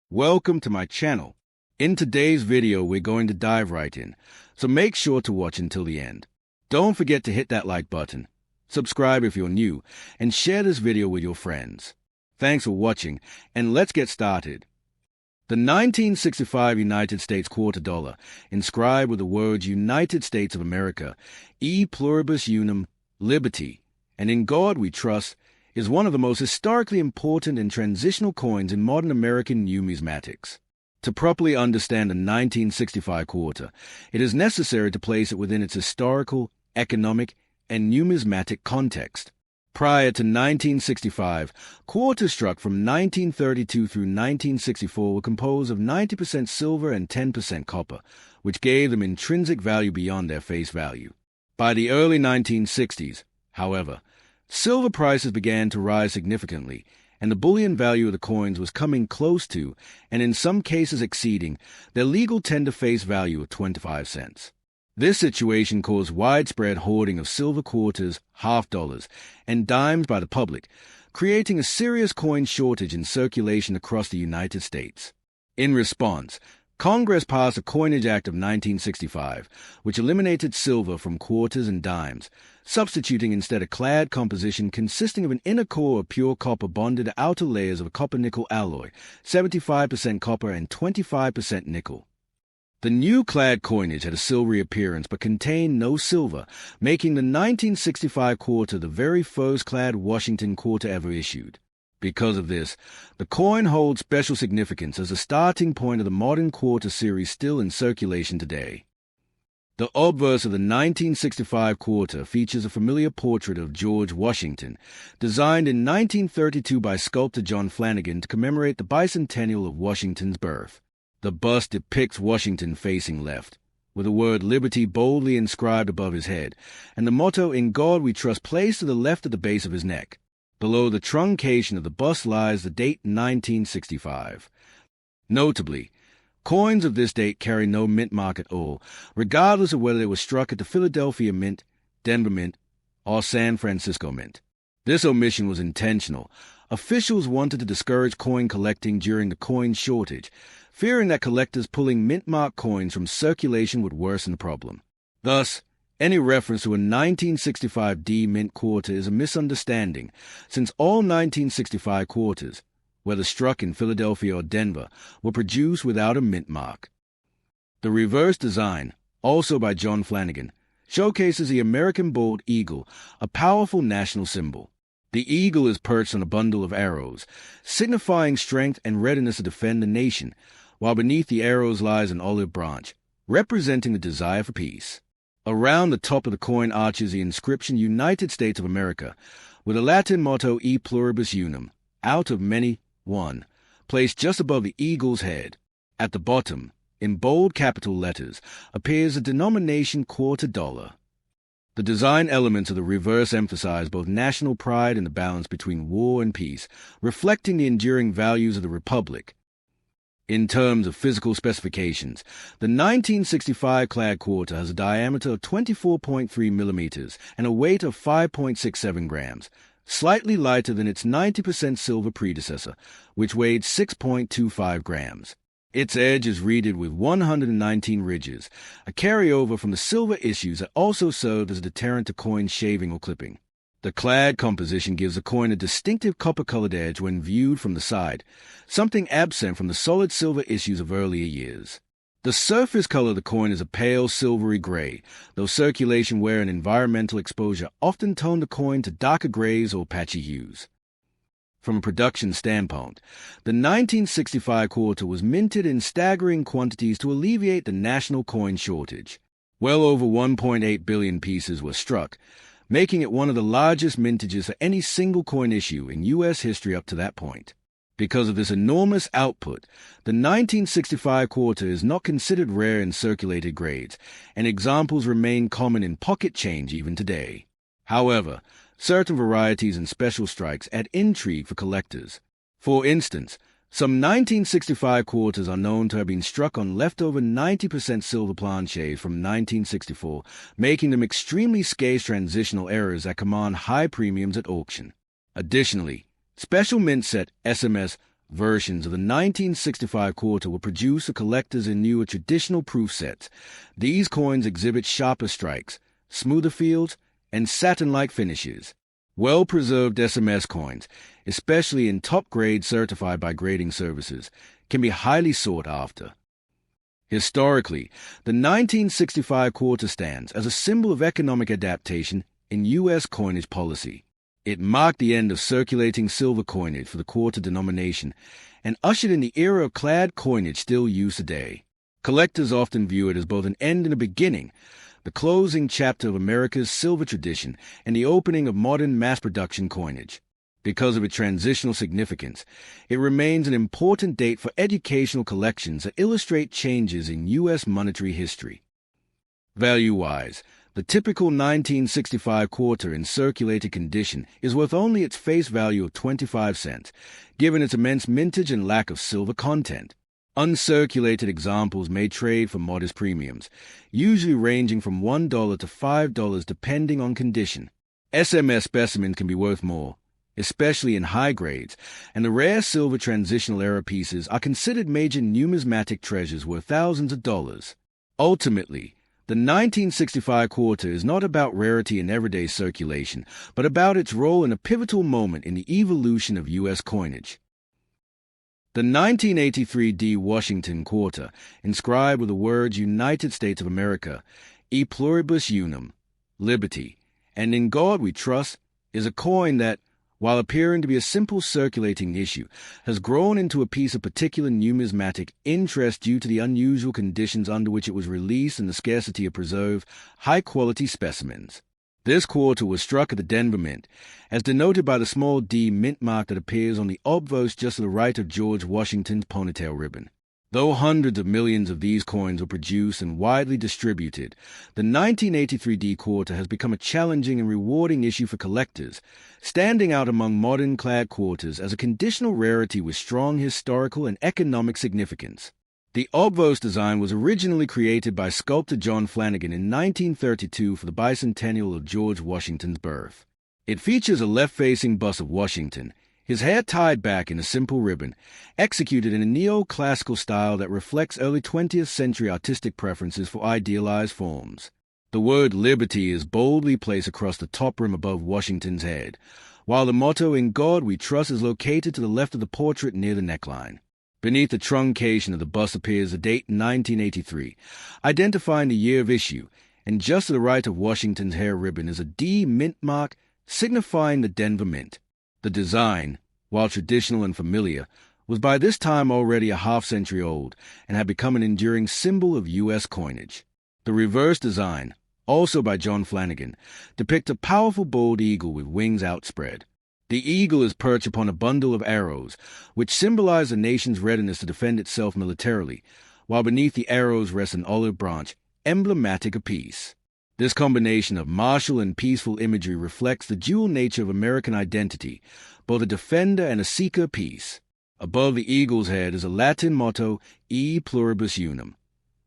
Welcome to my channel. In today's video, we're going to dive right in, so make sure to watch until the end. Don't forget to hit that like button, subscribe if you're new, and share this video with your friends. Thanks for watching, and let's get started. The 1965 United States quarter dollar, inscribed with the words United States of America, E pluribus unum, liberty, and in God we trust, is one of the most historically important and transitional coins in modern American numismatics. To properly understand the 1965 quarter, it is necessary to place it within its historical, economic, and numismatic context. Prior to 1965, quarters struck from 1932 through 1964 were composed of 90% silver and 10% copper, which gave them intrinsic value beyond their face value. By the early 1960s, however, silver prices began to rise significantly, and the bullion value of the coins was coming close to, and in some cases exceeding, their legal tender face value of 25 cents. This situation caused widespread hoarding of silver quarters, half dollars, and dimes by the public, creating a serious coin shortage in circulation across the United States. In response, Congress passed the Coinage Act of 1965, which eliminated silver from quarters and dimes, substituting instead a clad composition consisting of an inner core of pure copper bonded to outer layers of a copper-nickel alloy, 75% copper and 25% nickel. The new clad coinage had a silvery appearance but contained no silver, making the 1965 quarter the very first clad Washington quarter ever issued. Because of this, the coin holds special significance as the starting point of the modern quarter series still in circulation today. The obverse of the 1965 quarter features a familiar portrait of George Washington, designed in 1932 by sculptor John Flanagan to commemorate the bicentennial of Washington's birth. The bust depicts Washington facing left, with the word liberty boldly inscribed above his head, and the motto "In God We Trust" placed to the left at the base of his neck. Below the truncation of the bust lies the date 1965. Notably, coins of this date carry no mint mark at all, regardless of whether they were struck at the Philadelphia Mint, Denver Mint, or San Francisco Mint. This omission was intentional. Officials wanted to discourage coin collecting during the coin shortage, fearing that collectors pulling mint-marked coins from circulation would worsen the problem. Thus, any reference to a 1965 D mint quarter is a misunderstanding, since all 1965 quarters, whether struck in Philadelphia or Denver, were produced without a mint mark. The reverse design, also by John Flanagan, showcases the American bald eagle, a powerful national symbol. The eagle is perched on a bundle of arrows, signifying strength and readiness to defend the nation, while beneath the arrows lies an olive branch, representing the desire for peace. Around the top of the coin arches the inscription United States of America, with the Latin motto E pluribus unum, out of many, one, placed just above the eagle's head. At the bottom, in bold capital letters, appears the denomination quarter dollar. The design elements of the reverse emphasize both national pride and the balance between war and peace, reflecting the enduring values of the Republic. In terms of physical specifications, the 1965 clad quarter has a diameter of 24.3 millimeters and a weight of 5.67 grams, slightly lighter than its 90% silver predecessor, which weighed 6.25 grams. Its edge is reeded with 119 ridges, a carryover from the silver issues that also served as a deterrent to coin shaving or clipping. The clad composition gives the coin a distinctive copper-colored edge when viewed from the side, something absent from the solid silver issues of earlier years. The surface color of the coin is a pale silvery gray, though circulation wear and environmental exposure often tone the coin to darker grays or patchy hues. From a production standpoint, the 1965 quarter was minted in staggering quantities to alleviate the national coin shortage. Well over 1.8 billion pieces were struck, making it one of the largest mintages for any single coin issue in U.S. history up to that point. Because of this enormous output, the 1965 quarter is not considered rare in circulated grades, and examples remain common in pocket change even today. However, certain varieties and special strikes add intrigue for collectors. For instance, some 1965 quarters are known to have been struck on leftover 90% silver planchets from 1964, making them extremely scarce transitional errors that command high premiums at auction. Additionally, special mint set SMS Versions of the 1965 quarter were produced for collectors in newer traditional proof sets. These coins exhibit sharper strikes, smoother fields, and satin-like finishes. Well-preserved SMS coins, especially in top grade certified by grading services, can be highly sought after. Historically, the 1965 quarter stands as a symbol of economic adaptation in U.S. coinage policy. It marked the end of circulating silver coinage for the quarter denomination and ushered in the era of clad coinage still used today. Collectors often view it as both an end and a beginning, the closing chapter of America's silver tradition and the opening of modern mass-production coinage. Because of its transitional significance, it remains an important date for educational collections that illustrate changes in U.S. monetary history. Value-wise, the typical 1965 quarter in circulated condition is worth only its face value of 25 cents, given its immense mintage and lack of silver content. Uncirculated examples may trade for modest premiums, usually ranging from $1 to $5 depending on condition. SMS specimens can be worth more, especially in high grades, and the rare silver transitional era pieces are considered major numismatic treasures worth thousands of dollars. Ultimately, the 1965 quarter is not about rarity in everyday circulation, but about its role in a pivotal moment in the evolution of U.S. coinage. The 1983 D. Washington quarter, inscribed with the words United States of America, E pluribus unum, liberty, and in God we trust, is a coin that, while appearing to be a simple circulating issue, has grown into a piece of particular numismatic interest due to the unusual conditions under which it was released and the scarcity of preserved, high-quality specimens. This quarter was struck at the Denver Mint, as denoted by the small D mint mark that appears on the obverse just to the right of George Washington's ponytail ribbon. Though hundreds of millions of these coins were produced and widely distributed, the 1983 D quarter has become a challenging and rewarding issue for collectors, standing out among modern clad quarters as a conditional rarity with strong historical and economic significance. The obverse design was originally created by sculptor John Flanagan in 1932 for the bicentennial of George Washington's birth. It features a left-facing bust of Washington, his hair tied back in a simple ribbon, executed in a neoclassical style that reflects early 20th century artistic preferences for idealized forms. The word liberty is boldly placed across the top rim above Washington's head, while the motto "In God We Trust" is located to the left of the portrait near the neckline. Beneath the truncation of the bust appears the date 1983, identifying the year of issue, and just to the right of Washington's hair ribbon is a D mint mark signifying the Denver Mint. The design, while traditional and familiar, was by this time already a half-century old and had become an enduring symbol of U.S. coinage. The reverse design, also by John Flanagan, depicts a powerful bold eagle with wings outspread. The eagle is perched upon a bundle of arrows, which symbolize the nation's readiness to defend itself militarily, while beneath the arrows rests an olive branch, emblematic of peace. This combination of martial and peaceful imagery reflects the dual nature of American identity, both a defender and a seeker of peace. Above the eagle's head is a Latin motto, E pluribus unum,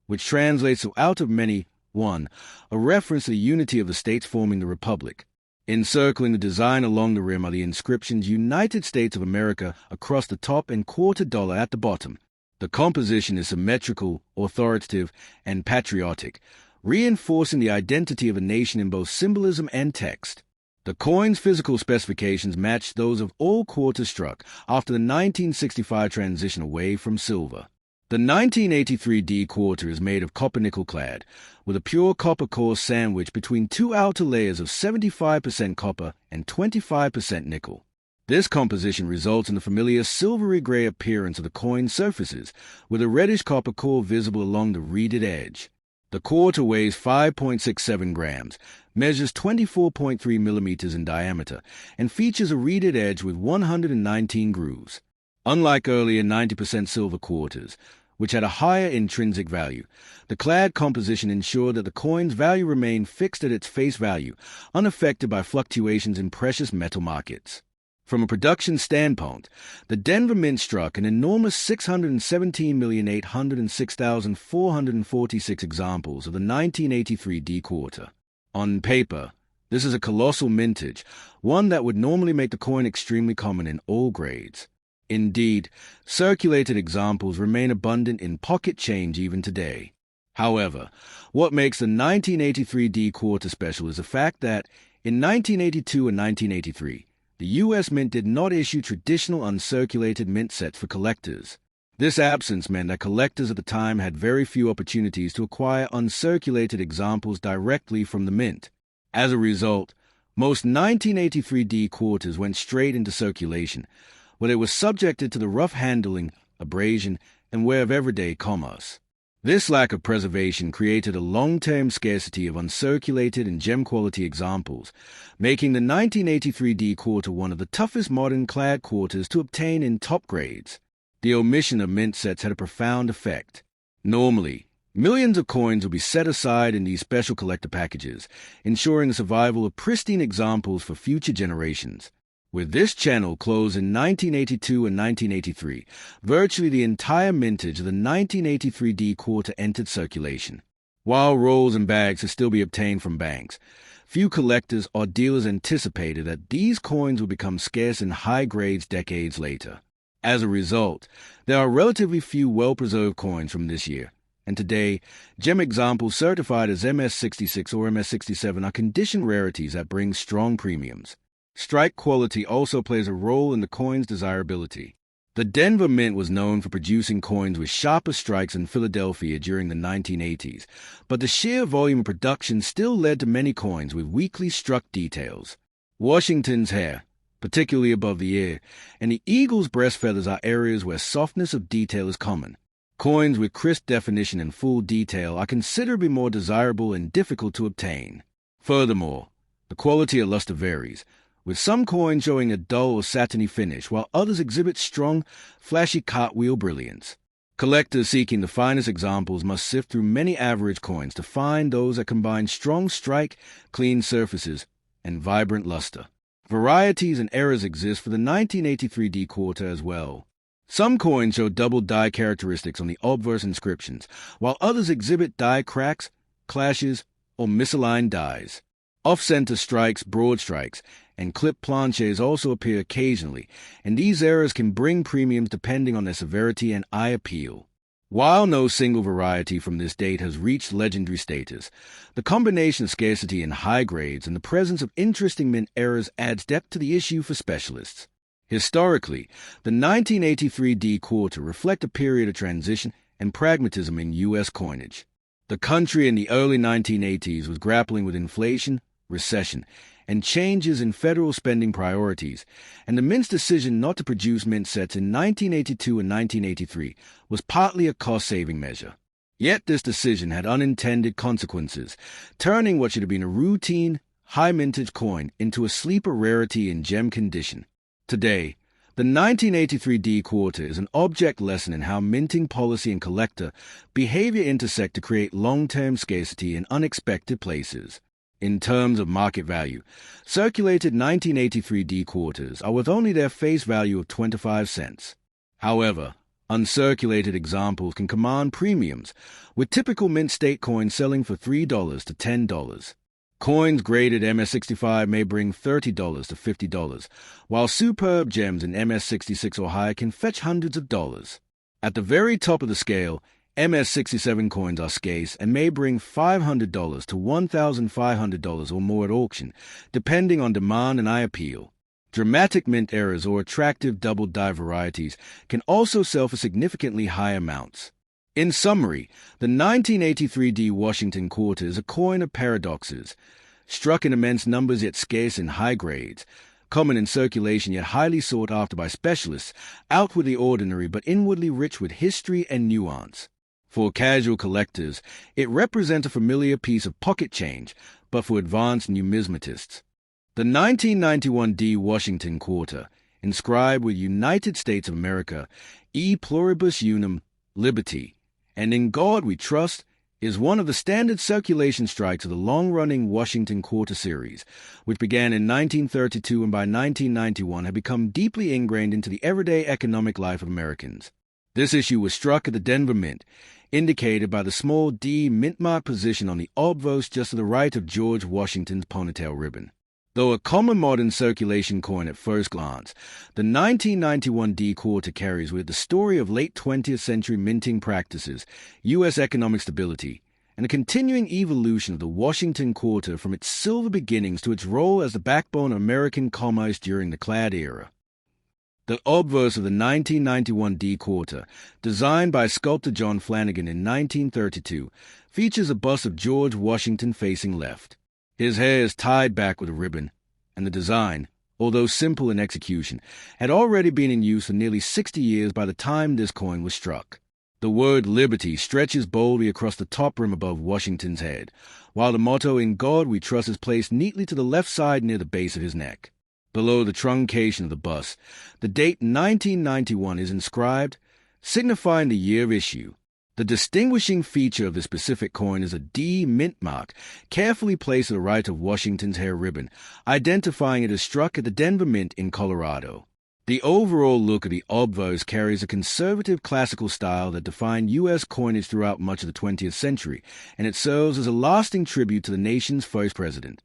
which translates to out of many, one, a reference to the unity of the states forming the Republic. Encircling the design along the rim are the inscriptions United States of America across the top and quarter dollar at the bottom. The composition is symmetrical, authoritative, and patriotic, reinforcing the identity of a nation in both symbolism and text. The coin's physical specifications match those of all quarters struck after the 1965 transition away from silver. The 1983 D quarter is made of copper-nickel clad, with a pure copper core sandwiched between two outer layers of 75% copper and 25% nickel. This composition results in the familiar silvery gray appearance of the coin's surfaces, with a reddish copper core visible along the reeded edge. The quarter weighs 5.67 grams, measures 24.3 millimeters in diameter, and features a reeded edge with 119 grooves. Unlike earlier 90% silver quarters, which had a higher intrinsic value, the clad composition ensured that the coin's value remained fixed at its face value, unaffected by fluctuations in precious metal markets. From a production standpoint, the Denver Mint struck an enormous 617,806,446 examples of the 1983 D quarter. On paper, this is a colossal mintage, one that would normally make the coin extremely common in all grades. Indeed, circulated examples remain abundant in pocket change even today. However, what makes the 1983 D quarter special is the fact that in 1982 and 1983, the U.S. Mint did not issue traditional uncirculated mint sets for collectors. This absence meant that collectors at the time had very few opportunities to acquire uncirculated examples directly from the mint. As a result, most 1983 D quarters went straight into circulation, where they were subjected to the rough handling, abrasion, and wear of everyday commerce. This lack of preservation created a long-term scarcity of uncirculated and gem-quality examples, making the 1983 D quarter one of the toughest modern clad quarters to obtain in top grades. The omission of mint sets had a profound effect. Normally, millions of coins would be set aside in these special collector packages, ensuring the survival of pristine examples for future generations. With this channel closed in 1982 and 1983, virtually the entire mintage of the 1983 D quarter entered circulation. While rolls and bags could still be obtained from banks, few collectors or dealers anticipated that these coins would become scarce in high grades decades later. As a result, there are relatively few well-preserved coins from this year, and today, gem examples certified as MS66 or MS67 are condition rarities that bring strong premiums. Strike quality also plays a role in the coin's desirability. The Denver Mint was known for producing coins with sharper strikes than Philadelphia during the 1980s, but the sheer volume of production still led to many coins with weakly struck details. Washington's hair, particularly above the ear, and the eagle's breast feathers are areas where softness of detail is common. Coins with crisp definition and full detail are considerably more desirable and difficult to obtain. Furthermore, the quality of luster varies, with some coins showing a dull or satiny finish, while others exhibit strong, flashy cartwheel brilliance. Collectors seeking the finest examples must sift through many average coins to find those that combine strong strike, clean surfaces, and vibrant luster. Varieties and errors exist for the 1983 D quarter as well. Some coins show double die characteristics on the obverse inscriptions, while others exhibit die cracks, clashes, or misaligned dies. Off-center strikes, broad strikes, and clip planches also appear occasionally, and these errors can bring premiums depending on their severity and eye appeal. While no single variety from this date has reached legendary status, the combination of scarcity in high grades and the presence of interesting mint errors adds depth to the issue for specialists. Historically, the 1983 D quarter reflect a period of transition and pragmatism in U.S. coinage. The country in the early 1980s was grappling with inflation, recession, and changes in federal spending priorities, and the Mint's decision not to produce mint sets in 1982 and 1983 was partly a cost-saving measure. Yet this decision had unintended consequences, turning what should have been a routine, high-mintage coin into a sleeper rarity in gem condition. Today, the 1983 D quarter is an object lesson in how minting policy and collector behavior intersect to create long-term scarcity in unexpected places. In terms of market value, circulated 1983 D quarters are worth only their face value of 25 cents. However, uncirculated examples can command premiums, with typical mint state coins selling for $3 to $10. Coins graded MS65 may bring $30 to $50, while superb gems in MS66 or higher can fetch hundreds of dollars. At the very top of the scale, MS67 coins are scarce and may bring $500 to $1,500 or more at auction, depending on demand and eye appeal. Dramatic mint errors or attractive double die varieties can also sell for significantly high amounts. In summary, the 1983 D Washington quarter is a coin of paradoxes, struck in immense numbers yet scarce in high grades, common in circulation yet highly sought after by specialists, outwardly ordinary but inwardly rich with history and nuance. For casual collectors, it represents a familiar piece of pocket change, but for advanced numismatists. The 1991 D Washington quarter, inscribed with United States of America, E Pluribus Unum, Liberty, and In God We Trust, is one of the standard circulation strikes of the long-running Washington Quarter series, which began in 1932 and by 1991 had become deeply ingrained into the everyday economic life of Americans. This issue was struck at the Denver Mint, indicated by the small D mint-marked position on the obverse just to the right of George Washington's ponytail ribbon. Though a common modern circulation coin at first glance, the 1991 D quarter carries with it the story of late 20th century minting practices, U.S. economic stability, and a continuing evolution of the Washington quarter from its silver beginnings to its role as the backbone of American commerce during the Clad era. The obverse of the 1991 D quarter, designed by sculptor John Flanagan in 1932, features a bust of George Washington facing left. His hair is tied back with a ribbon, and the design, although simple in execution, had already been in use for nearly 60 years by the time this coin was struck. The word liberty stretches boldly across the top rim above Washington's head, while the motto "In God We Trust" is placed neatly to the left side near the base of his neck. Below the truncation of the bust, the date 1991 is inscribed, signifying the year of issue. The distinguishing feature of the specific coin is a D mint mark, carefully placed to the right of Washington's hair ribbon, identifying it as struck at the Denver Mint in Colorado. The overall look of the obverse carries a conservative classical style that defined U.S. coinage throughout much of the 20th century, and it serves as a lasting tribute to the nation's first president.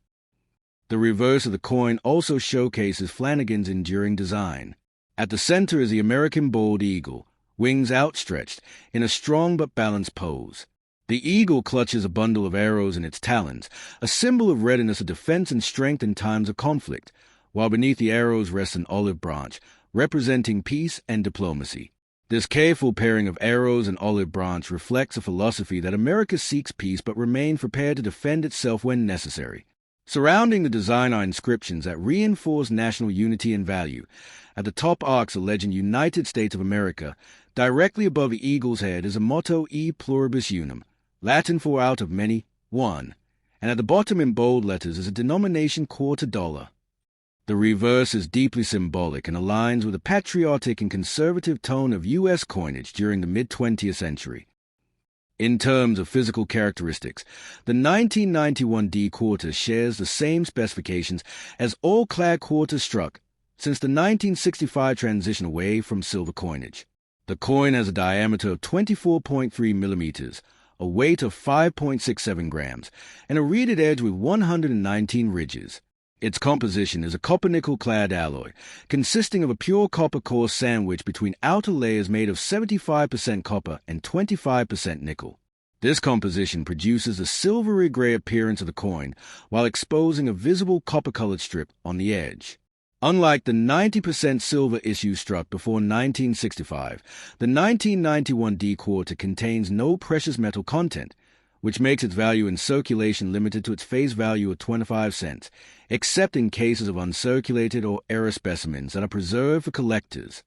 The reverse of the coin also showcases Flanagan's enduring design. At the center is the American bald eagle, wings outstretched, in a strong but balanced pose. The eagle clutches a bundle of arrows in its talons, a symbol of readiness of defense and strength in times of conflict, while beneath the arrows rests an olive branch, representing peace and diplomacy. This careful pairing of arrows and olive branch reflects a philosophy that America seeks peace but remains prepared to defend itself when necessary. Surrounding the design are inscriptions that reinforce national unity and value. At the top arcs, a legend United States of America. Directly above the eagle's head is a motto E pluribus unum, Latin for out of many, one. And at the bottom in bold letters is a denomination quarter dollar. The reverse is deeply symbolic and aligns with the patriotic and conservative tone of U.S. coinage during the mid-20th century. In terms of physical characteristics, the 1991 D quarter shares the same specifications as all Clad quarters struck since the 1965 transition away from silver coinage. The coin has a diameter of 24.3 millimeters, a weight of 5.67 grams, and a reeded edge with 119 ridges. Its composition is a copper-nickel clad alloy, consisting of a pure copper core sandwiched between outer layers made of 75% copper and 25% nickel. This composition produces a silvery gray appearance of the coin while exposing a visible copper-colored strip on the edge. Unlike the 90% silver issue struck before 1965, the 1991 D quarter contains no precious metal content, which makes its value in circulation limited to its face value of 25 cents, except in cases of uncirculated or error specimens that are preserved for collectors.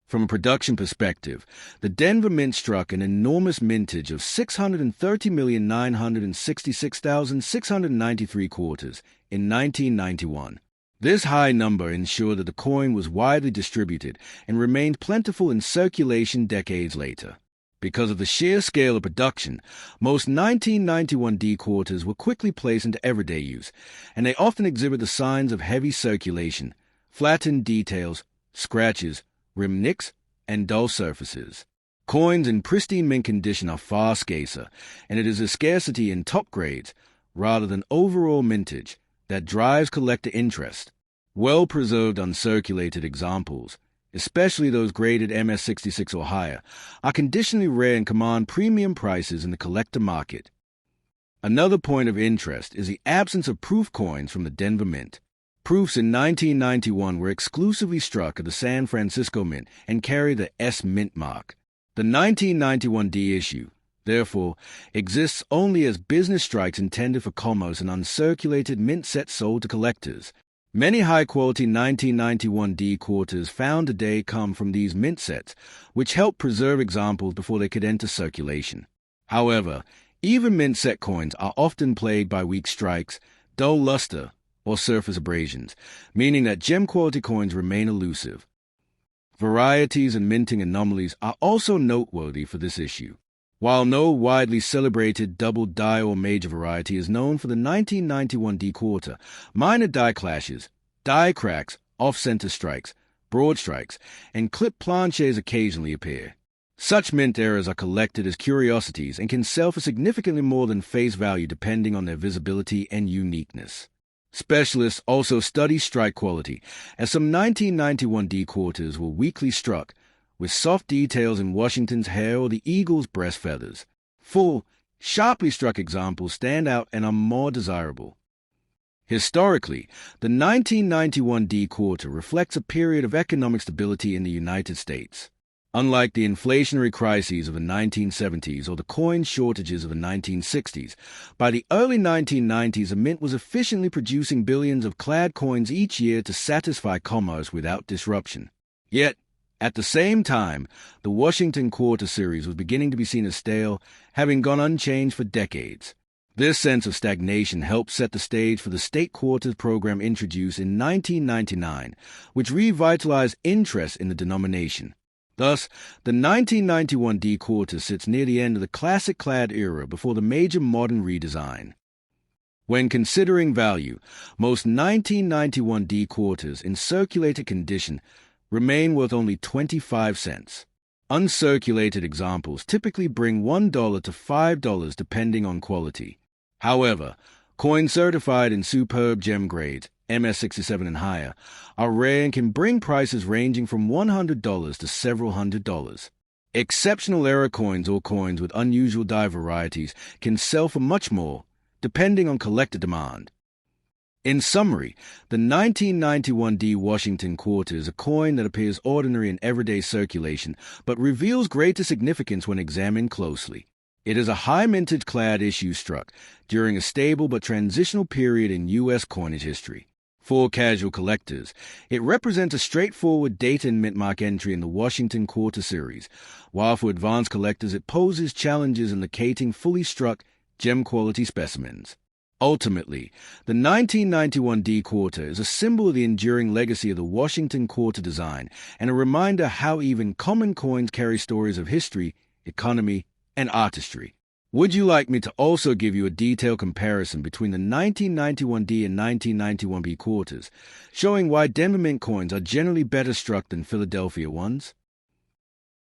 From a production perspective, the Denver Mint struck an enormous mintage of 630,966,693 quarters in 1991. This high number ensured that the coin was widely distributed and remained plentiful in circulation decades later. Because of the sheer scale of production, most 1991 D quarters were quickly placed into everyday use, and they often exhibit the signs of heavy circulation, flattened details, scratches, rim nicks, and dull surfaces. Coins in pristine mint condition are far scarcer, and it is a scarcity in top grades, rather than overall mintage, that drives collector interest. Well-preserved uncirculated examples, especially those graded MS-66 or higher, are conditionally rare and command premium prices in the collector market. Another point of interest is the absence of proof coins from the Denver Mint. Proofs in 1991 were exclusively struck at the San Francisco Mint and carry the S Mint mark. The 1991 D issue, therefore, exists only as business strikes intended for commerce and uncirculated mint sets sold to collectors. Many high-quality 1991 D quarters found today come from these mint sets, which help preserve examples before they could enter circulation. However, even mint set coins are often plagued by weak strikes, dull luster, or surface abrasions, meaning that gem-quality coins remain elusive. Varieties and minting anomalies are also noteworthy for this issue. While no widely celebrated double die or major variety is known for the 1991 D quarter, minor die clashes, die cracks, off-center strikes, broad strikes, and clip planches occasionally appear. Such mint errors are collected as curiosities and can sell for significantly more than face value depending on their visibility and uniqueness. Specialists also study strike quality, as some 1991 D quarters were weakly struck, with soft details in Washington's hair or the eagle's breast feathers. Full, sharply struck examples stand out and are more desirable. Historically, the 1991 D quarter reflects a period of economic stability in the United States. Unlike the inflationary crises of the 1970s or the coin shortages of the 1960s, by the early 1990s a mint was efficiently producing billions of clad coins each year to satisfy commerce without disruption. Yet, at the same time, the Washington Quarter series was beginning to be seen as stale, having gone unchanged for decades. This sense of stagnation helped set the stage for the State Quarters program introduced in 1999, which revitalized interest in the denomination. Thus, the 1991 D quarter sits near the end of the classic clad era before the major modern redesign. When considering value, most 1991 D quarters in circulated condition remain worth only 25 cents. Uncirculated examples typically bring $1 to $5 depending on quality. However, coins certified in superb gem grades, MS-67 and higher, are rare and can bring prices ranging from $100 to several $100s. Exceptional era coins or coins with unusual die varieties can sell for much more, depending on collector demand. In summary, the 1991 D Washington Quarter is a coin that appears ordinary in everyday circulation, but reveals greater significance when examined closely. It is a high mintage clad issue struck during a stable but transitional period in U.S. coinage history. For casual collectors, it represents a straightforward date and mint mark entry in the Washington Quarter series, while for advanced collectors it poses challenges in locating fully struck, gem-quality specimens. Ultimately, the 1991 D Quarter is a symbol of the enduring legacy of the Washington Quarter design and a reminder how even common coins carry stories of history, economy, and artistry. Would you like me to also give you a detailed comparison between the 1991 D and 1991 B quarters, showing why Denver Mint coins are generally better struck than Philadelphia ones?